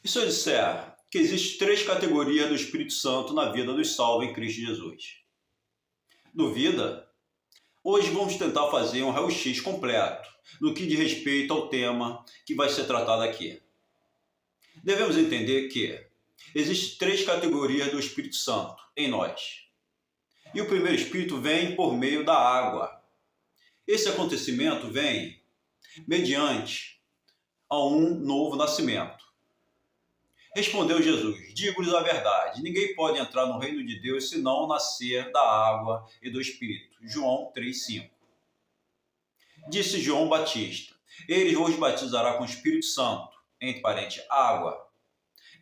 E se eu disser que existem três categorias do Espírito Santo na vida dos salvos em Cristo Jesus? Duvida? Hoje vamos tentar fazer um raio-x completo no que diz respeito ao tema que vai ser tratado aqui. Devemos entender que existem três categorias do Espírito Santo em nós. E o primeiro Espírito vem por meio da água. Esse acontecimento vem mediante a um novo nascimento. Respondeu Jesus: digo-lhes a verdade, ninguém pode entrar no reino de Deus se não nascer da água e do Espírito. João 3,5. Disse João Batista: ele vos batizará com o Espírito Santo, entre parênteses, água,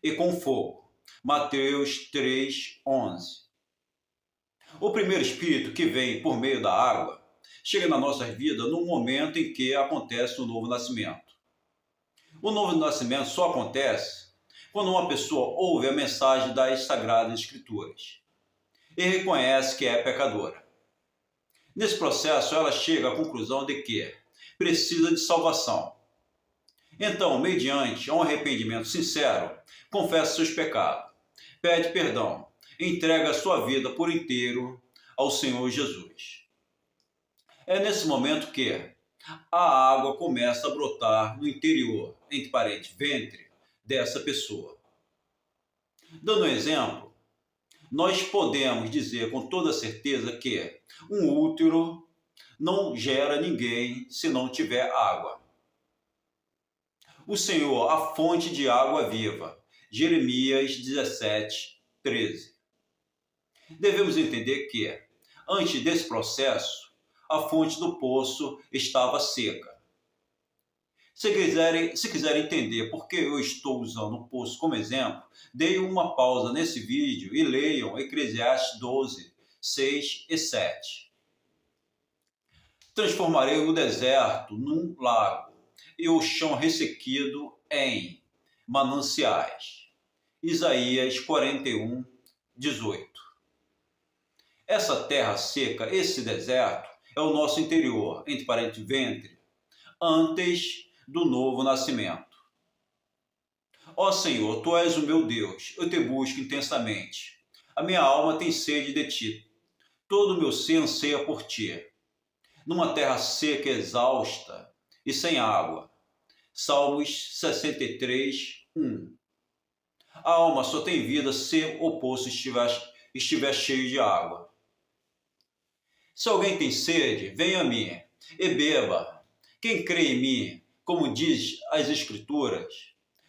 e com fogo. Mateus 3,11. O primeiro Espírito, que vem por meio da água, chega na nossa vida no momento em que acontece o novo nascimento. O novo nascimento só acontece quando uma pessoa ouve a mensagem das Sagradas Escrituras e reconhece que é pecadora. Nesse processo, ela chega à conclusão de que precisa de salvação. Então, mediante um arrependimento sincero, confessa seus pecados, pede perdão, entrega a sua vida por inteiro ao Senhor Jesus. É nesse momento que a água começa a brotar no interior, entre parênteses, ventre, dessa pessoa. Dando um exemplo, nós podemos dizer com toda certeza que um útero não gera ninguém se não tiver água. O Senhor, a fonte de água viva. Jeremias 17:13. Devemos entender que, antes desse processo, a fonte do poço estava seca. Se quiserem entender por que eu estou usando o poço como exemplo, deem uma pausa nesse vídeo e leiam Eclesiastes 12, 6 e 7. Transformarei o deserto num lago e o chão ressequido em mananciais. Isaías 41, 18. Essa terra seca, esse deserto, é o nosso interior, entre parênteses, ventre, antes do novo nascimento. Ó Senhor, Tu és o meu Deus, eu te busco intensamente. A minha alma tem sede de Ti, todo o meu ser anseia por Ti. Numa terra seca, exausta e sem água. Salmos 63, 1. A alma só tem vida se o poço estiver cheio de água. Se alguém tem sede, venha a mim e beba. Quem crê em mim, como diz as Escrituras,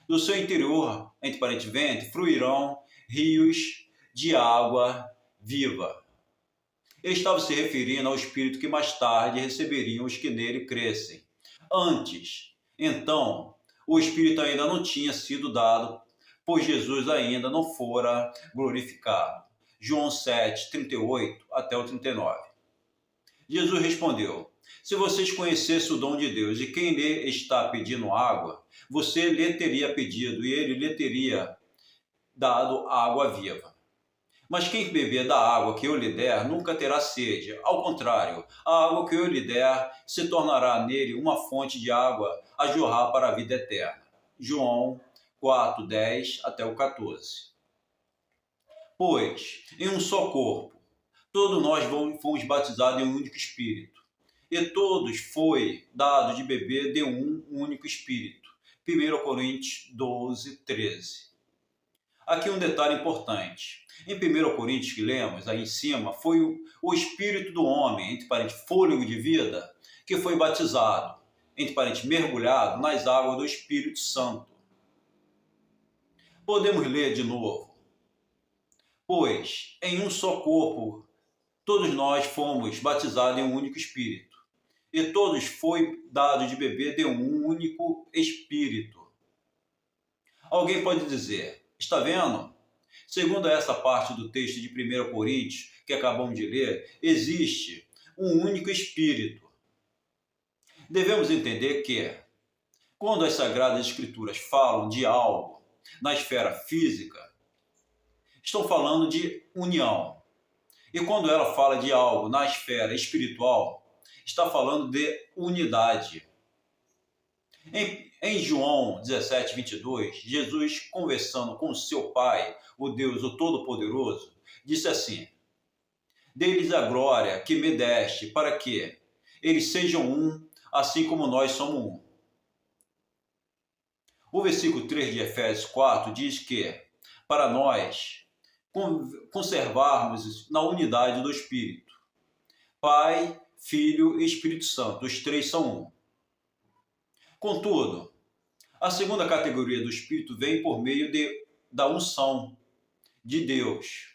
do seu interior, entre parênteses, ventre, fluirão rios de água viva. Ele estava se referindo ao Espírito que mais tarde receberiam os que nele crescem. Antes, então, o Espírito ainda não tinha sido dado, pois Jesus ainda não fora glorificado. João 7, 38 até o 39. Jesus respondeu: se vocês conhecessem o dom de Deus e quem lhe está pedindo água, você lhe teria pedido e ele lhe teria dado água viva. Mas quem beber da água que eu lhe der nunca terá sede. Ao contrário, a água que eu lhe der se tornará nele uma fonte de água a jorrar para a vida eterna. João 4, 10 até o 14. Pois, em um só corpo, todos nós fomos batizados em um único Espírito, e todos foi dado de beber de um único Espírito. 1 Coríntios 12, 13. Aqui um detalhe importante. Em 1 Coríntios que lemos aí em cima, foi o Espírito do homem, entre parênteses, fôlego de vida, que foi batizado, entre parênteses, mergulhado nas águas do Espírito Santo. Podemos ler de novo. Pois, em um só corpo, todos nós fomos batizados em um único Espírito, e todos foi dado de beber de um único Espírito. Alguém pode dizer: está vendo? Segundo essa parte do texto de 1 Coríntios, que acabamos de ler, existe um único Espírito. Devemos entender que, quando as Sagradas Escrituras falam de algo na esfera física, estão falando de união. E quando ela fala de algo na esfera espiritual, está falando de unidade. Em João 17, 22, Jesus, conversando com seu Pai, o Deus, o Todo-Poderoso, disse assim: Dê-lhes a glória que me deste, para que eles sejam um, assim como nós somos um. O versículo 3 de Efésios 4 diz que, para nós conservarmos na unidade do Espírito, Pai, Filho e Espírito Santo, os três são um. Contudo, a segunda categoria do Espírito vem por meio da unção de Deus.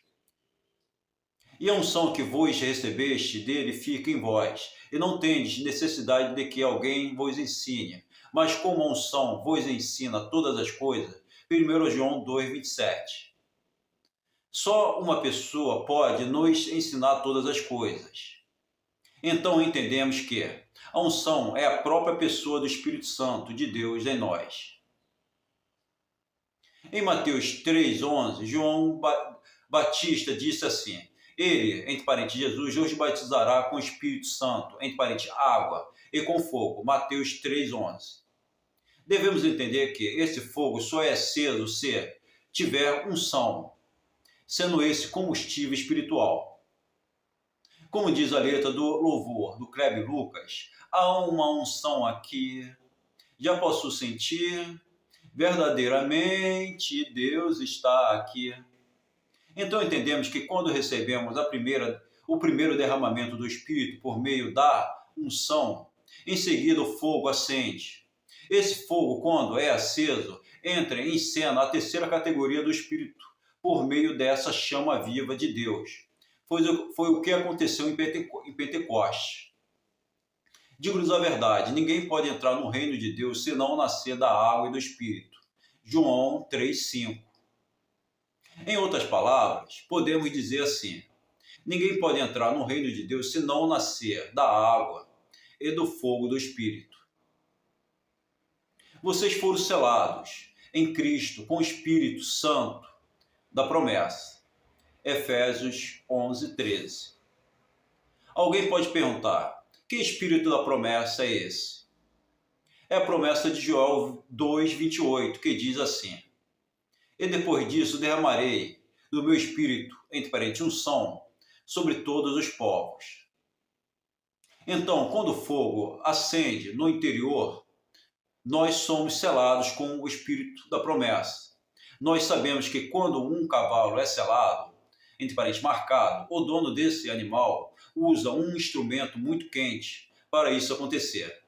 E a unção que vos recebeste dele fica em vós, e não tendes necessidade de que alguém vos ensine, mas como a unção vos ensina todas as coisas. 1 João 2, 27. Só uma pessoa pode nos ensinar todas as coisas. Então entendemos que a unção é a própria pessoa do Espírito Santo de Deus em nós. Em Mateus 3,11, João Batista disse assim: Ele, entre parênteses, Jesus, os batizará com o Espírito Santo, entre parênteses, água, e com fogo. Mateus 3,11. Devemos entender que esse fogo só é aceso se tiver unção, sendo esse combustível espiritual. Como diz a letra do louvor do Kleber Lucas, há uma unção aqui, já posso sentir, verdadeiramente Deus está aqui. Então entendemos que quando recebemos o primeiro derramamento do Espírito por meio da unção, em seguida o fogo acende. Esse fogo, quando é aceso, entra em cena a terceira categoria do Espírito, por meio dessa chama viva de Deus. Foi o que aconteceu em Pentecostes. Digo-lhes a verdade, ninguém pode entrar no reino de Deus se não nascer da água e do Espírito. João 3,5. Em outras palavras, podemos dizer assim: ninguém pode entrar no reino de Deus se não nascer da água e do fogo do Espírito. Vocês foram selados em Cristo com o Espírito Santo da promessa. Efésios 11, 13. Alguém pode perguntar: que Espírito da promessa é esse? É a promessa de Joel 2, 28, que diz assim: E depois disso derramarei do meu Espírito, entre parênteses, unção, sobre todos os povos. Então, quando o fogo acende no interior, nós somos selados com o Espírito da promessa. Nós sabemos que quando um cavalo é selado, entre parênteses, marcado, o dono desse animal usa um instrumento muito quente para isso acontecer.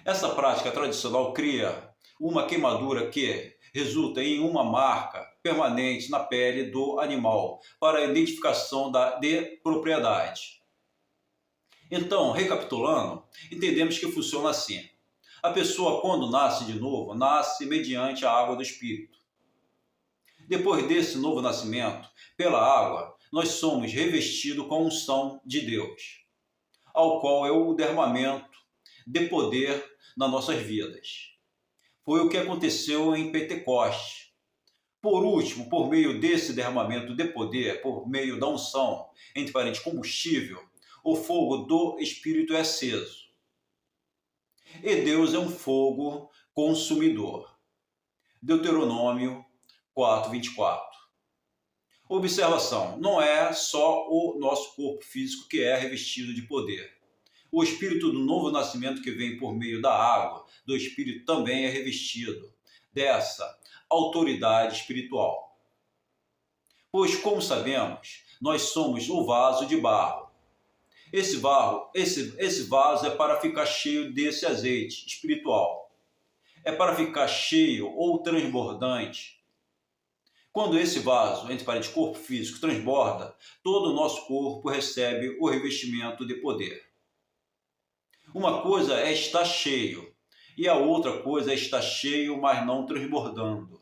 Essa prática tradicional cria uma queimadura que resulta em uma marca permanente na pele do animal para a identificação de propriedade. Então, recapitulando, entendemos que funciona assim. A pessoa, quando nasce de novo, nasce mediante a água do Espírito. Depois desse novo nascimento, pela água, nós somos revestidos com a unção de Deus, ao qual é o derramamento de poder nas nossas vidas. Foi o que aconteceu em Pentecostes. Por último, por meio desse derramamento de poder, por meio da unção, entre parênteses, combustível, o fogo do Espírito é aceso. E Deus é um fogo consumidor. Deuteronômio 4, 24. Observação: não é só o nosso corpo físico que é revestido de poder. O espírito do novo nascimento que vem por meio da água, do Espírito, também é revestido dessa autoridade espiritual. Pois, como sabemos, nós somos o vaso de barro. Esse vaso é para ficar cheio desse azeite espiritual. É para ficar cheio ou transbordante. Quando esse vaso, entre parênteses, corpo físico, transborda, todo o nosso corpo recebe o revestimento de poder. Uma coisa é estar cheio, e a outra coisa é estar cheio, mas não transbordando.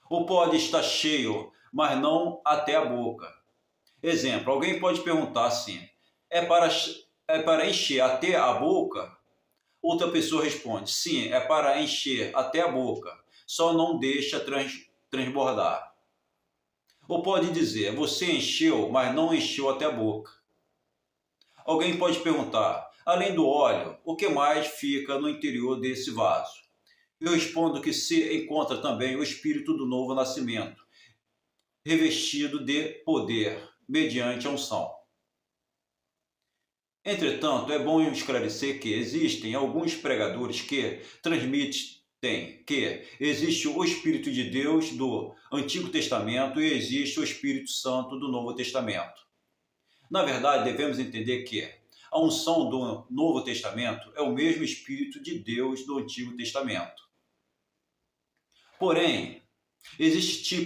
Ou pode estar cheio, mas não até a boca. Exemplo, alguém pode perguntar assim: é para encher até a boca? Outra pessoa responde: sim, é para encher até a boca, só não deixa transbordar. Ou pode dizer: você encheu, mas não encheu até a boca. Alguém pode perguntar: Além do óleo, o que mais fica no interior desse vaso? Eu respondo que se encontra também o espírito do novo nascimento, revestido de poder, mediante a unção. Entretanto, é bom esclarecer que existem alguns pregadores que transmitem que existe o Espírito de Deus do Antigo Testamento e existe o Espírito Santo do Novo Testamento. Na verdade, devemos entender que a unção do Novo Testamento é o mesmo Espírito de Deus do Antigo Testamento. Porém, existem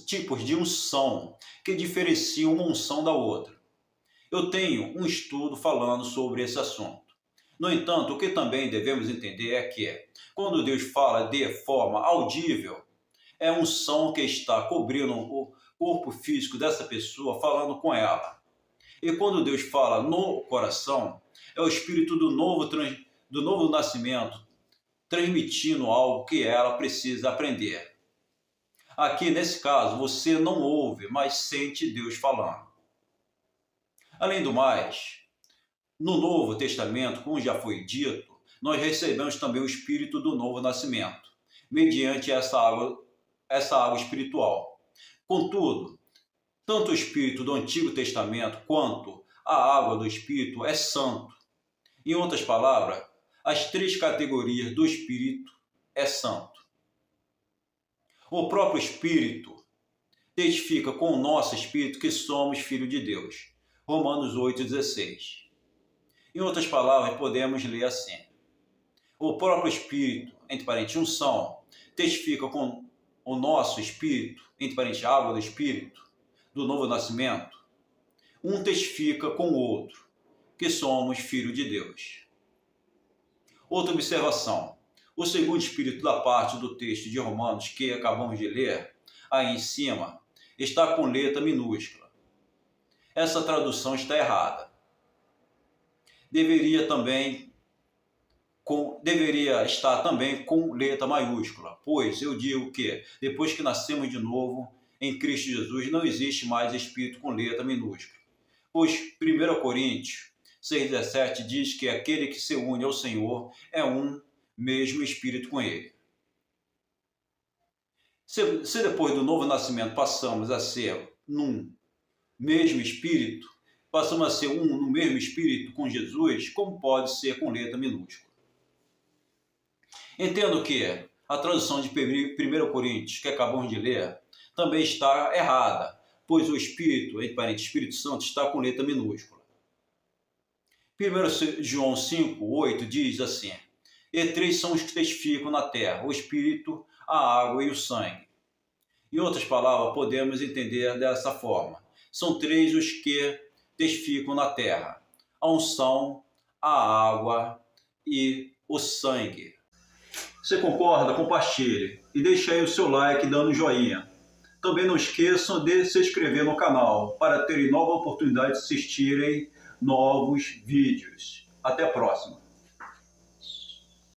tipos de unção que diferenciam uma unção da outra. Eu tenho um estudo falando sobre esse assunto. No entanto, o que também devemos entender é que, quando Deus fala de forma audível, é a unção que está cobrindo o corpo físico dessa pessoa, falando com ela. E quando Deus fala no coração, é o Espírito do novo nascimento, transmitindo algo que ela precisa aprender. Aqui, nesse caso, você não ouve, mas sente Deus falando. Além do mais, no Novo Testamento, como já foi dito, nós recebemos também o Espírito do novo nascimento, mediante essa água espiritual. Contudo, tanto o Espírito do Antigo Testamento quanto a água do Espírito é santo. Em outras palavras, as três categorias do Espírito é santo. O próprio Espírito testifica com o nosso Espírito que somos filhos de Deus. Romanos 8,16. Em outras palavras, podemos ler assim: o próprio Espírito, entre parênteses, unção, testifica com o nosso Espírito, entre parênteses, água do Espírito, do novo nascimento, um testifica com o outro, que somos filhos de Deus. Outra observação: o segundo Espírito da parte do texto de Romanos que acabamos de ler, aí em cima, está com letra minúscula. Essa tradução está errada. Deveria estar também com letra maiúscula, pois eu digo que, depois que nascemos de novo, em Cristo Jesus, não existe mais Espírito com letra minúscula. Pois 1 Coríntios 6,17 diz que aquele que se une ao Senhor é um mesmo Espírito com Ele. Se depois do novo nascimento passamos a ser num mesmo Espírito, passamos a ser um no mesmo Espírito com Jesus, como pode ser com letra minúscula? Entendo que a tradução de 1 Coríntios, que acabamos de ler, também está errada, pois o Espírito, entre parênteses, Espírito Santo, está com letra minúscula. 1 João 5,8 diz assim: e três são os que testificam na terra, o Espírito, a água e o sangue. Em outras palavras, podemos entender dessa forma: são três os que testificam na terra: a unção, a água e o sangue. Se concorda, compartilhe e deixe aí o seu like dando um joinha. Também não esqueçam de se inscrever no canal para terem nova oportunidade de assistirem novos vídeos. Até a próxima!